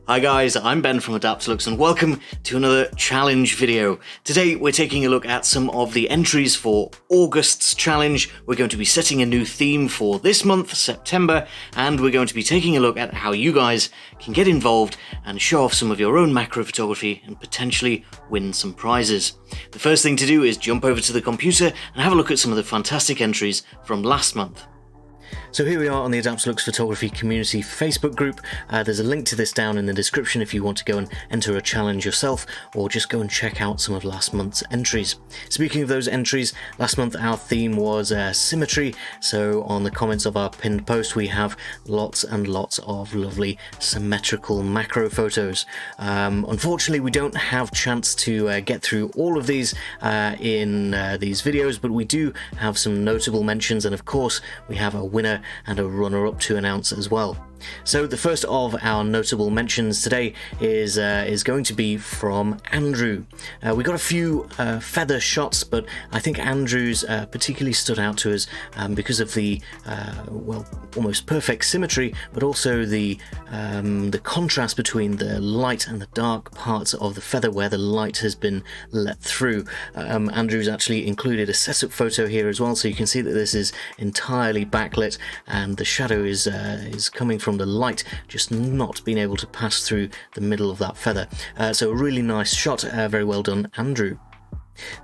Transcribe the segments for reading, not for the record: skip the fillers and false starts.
Hi guys, I'm Ben from Adaptalux and welcome to another challenge video. Today we're taking a look at some of the entries for August's challenge. We're going to be setting a new theme for this month, September, and we're going to be taking a look at how you guys can get involved and show off some of your own macro photography and potentially win some prizes. The first thing to do is jump over to the computer and have a look at some of the fantastic entries from last month. So here we are on the Adaptalux Photography Community Facebook group. There's a link to this down in the description if you want to go and enter a challenge yourself, or just go and check out some of last month's entries. Speaking of those entries, last month our theme was symmetry, so on the comments of our pinned post we have lots and lots of lovely symmetrical macro photos. Unfortunately we don't have chance to get through all of these in these videos, but we do have some notable mentions, and of course we have a winner and a runner-up to announce as well. So the first of our notable mentions today is going to be from Andrew. We got a few feather shots, but I think Andrew's particularly stood out to us because of the well, almost perfect symmetry, but also the contrast between the light and the dark parts of the feather where the light has been let through. Andrew's actually included a setup photo here as well, so you can see that this is entirely backlit and the shadow is coming from the light just not being able to pass through the middle of that feather. So a really nice shot, very well done, Andrew.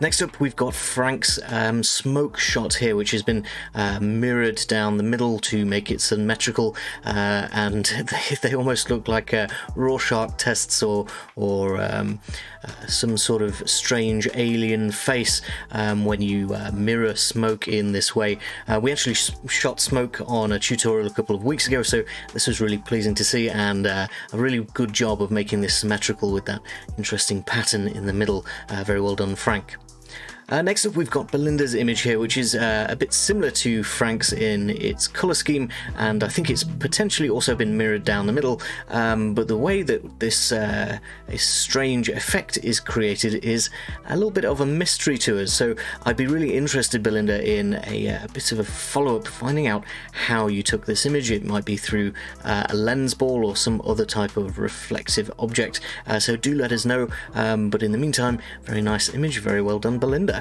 Next up we've got Frank's smoke shot here, which has been mirrored down the middle to make it symmetrical, and they almost look like Rorschach tests or some sort of strange alien face when you mirror smoke in this way. We actually shot smoke on a tutorial a couple of weeks ago, so this was really pleasing to see, and a really good job of making this symmetrical with that interesting pattern in the middle. Very well done, Frank. Next up we've got Belinda's image here, which is a bit similar to Frank's in its colour scheme, and I think it's potentially also been mirrored down the middle, but the way that this strange effect is created is a little bit of a mystery to us. So I'd be really interested, Belinda, in a bit of a follow-up, finding out how you took this image. It might be through a lens ball or some other type of reflective object, so do let us know, but in the meantime, very nice image, very well done, Belinda.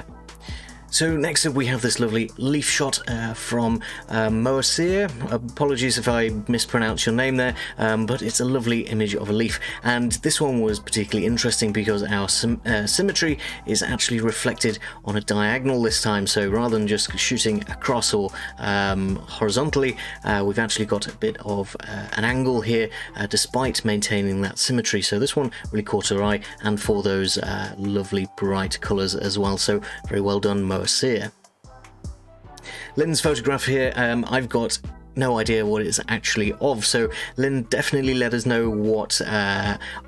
So next up we have this lovely leaf shot from Moasir. Apologies if I mispronounce your name there, but it's a lovely image of a leaf, and this one was particularly interesting because our symmetry is actually reflected on a diagonal this time. So rather than just shooting across or horizontally, we've actually got a bit of an angle here despite maintaining that symmetry. So this one really caught our eye, and for those lovely bright colours as well. So very well done, Moasir. Lynn's photograph here, I've got no idea what it's actually of, so Lynn, definitely let us know what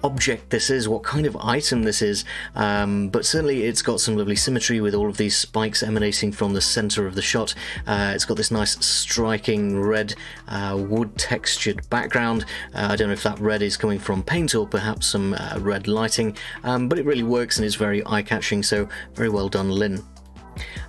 object this is, what kind of item this is, but certainly it's got some lovely symmetry with all of these spikes emanating from the center of the shot. It's got this nice striking red wood textured background. I don't know if that red is coming from paint or perhaps some red lighting, but it really works and is very eye-catching, so very well done, Lynn.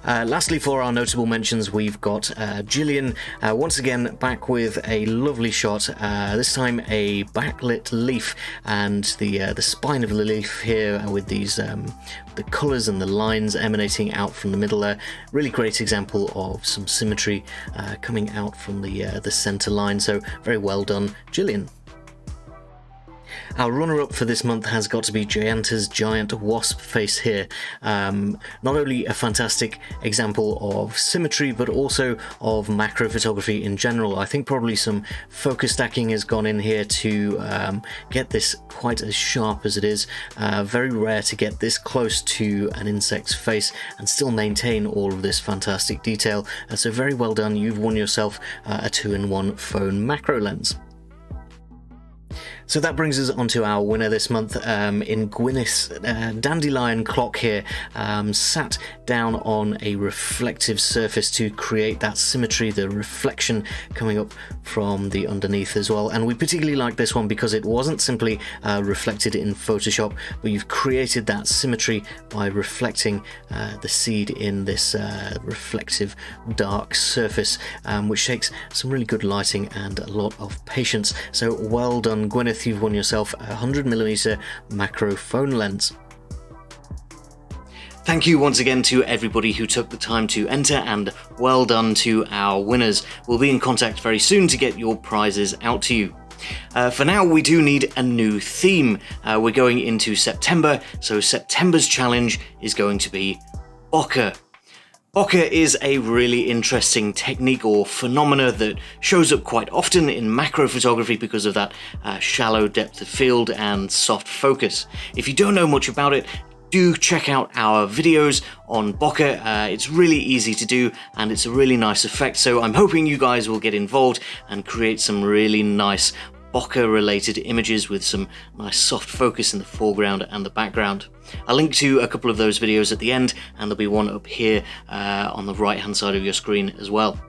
Lastly, for our notable mentions, we've got Gillian, once again back with a lovely shot, this time a backlit leaf, and the spine of the leaf here with these the colours and the lines emanating out from the middle there. Really great example of some symmetry coming out from the centre line, so very well done, Gillian. Our runner-up for this month has got to be Jayanta's giant wasp face here. Not only a fantastic example of symmetry, but also of macro photography in general. I think probably some focus stacking has gone in here to get this quite as sharp as it is. Very rare to get this close to an insect's face and still maintain all of this fantastic detail. So very well done, you've won yourself a 2-in-1 phone macro lens. So that brings us on to our winner this month in Gwyneth's dandelion clock here, sat down on a reflective surface to create that symmetry, the reflection coming up from the underneath as well. And we particularly like this one because it wasn't simply reflected in Photoshop, but you've created that symmetry by reflecting the seed in this reflective dark surface, which takes some really good lighting and a lot of patience. So well done, Gwyneth. Smith, you've won yourself a 100mm macro phone lens. Thank you once again to everybody who took the time to enter, and well done to our winners. We'll be in contact very soon to get your prizes out to you. For now, we do need a new theme. We're going into September, so September's challenge is going to be BOKEH. BOKEH is a really interesting technique or phenomena that shows up quite often in macro photography because of that shallow depth of field and soft focus. If you don't know much about it, do check out our videos on BOKEH. It's really easy to do and it's a really nice effect, so I'm hoping you guys will get involved and create some really nice BOKEH related images with some nice soft focus in the foreground and the background. I'll link to a couple of those videos at the end, and there'll be one up here on the right hand side of your screen as well.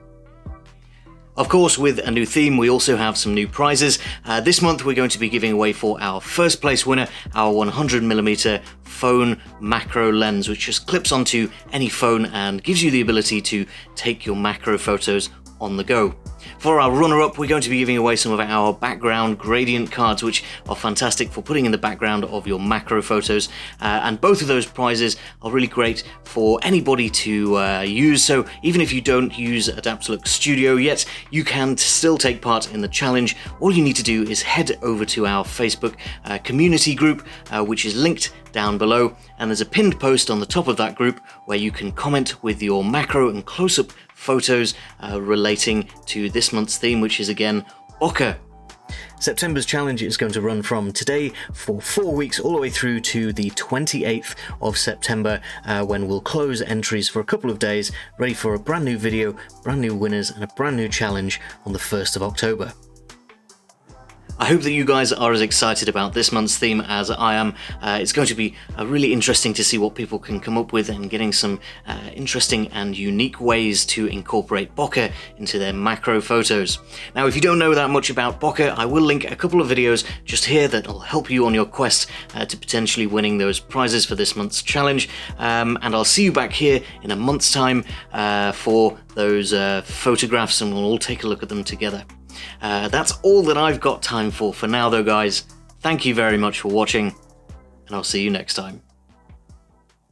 Of course, with a new theme, we also have some new prizes. This month we're going to be giving away for our first place winner our 100mm phone macro lens, which just clips onto any phone and gives you the ability to take your macro photos on the go. For our runner-up, we're going to be giving away some of our background gradient cards, which are fantastic for putting in the background of your macro photos, and both of those prizes are really great for anybody to use. So even if you don't use Adaptalux Studio yet, you can still take part in the challenge. All you need to do is head over to our Facebook community group, which is linked down below, and there's a pinned post on the top of that group where you can comment with your macro and close-up photos relating to this month's theme, which is again BOKEH. September's challenge is going to run from today for 4 weeks all the way through to the 28th of September, when we'll close entries for a couple of days, ready for a brand new video, brand new winners and a brand new challenge on the 1st of October. I hope that you guys are as excited about this month's theme as I am. It's going to be really interesting to see what people can come up with and getting some interesting and unique ways to incorporate BOKEH into their macro photos. Now, if you don't know that much about BOKEH, I will link a couple of videos just here that'll help you on your quest to potentially winning those prizes for this month's challenge. And I'll see you back here in a month's time for those photographs, and we'll all take a look at them together. That's all that I've got time for now though, guys. Thank you very much for watching, and I'll see you next time.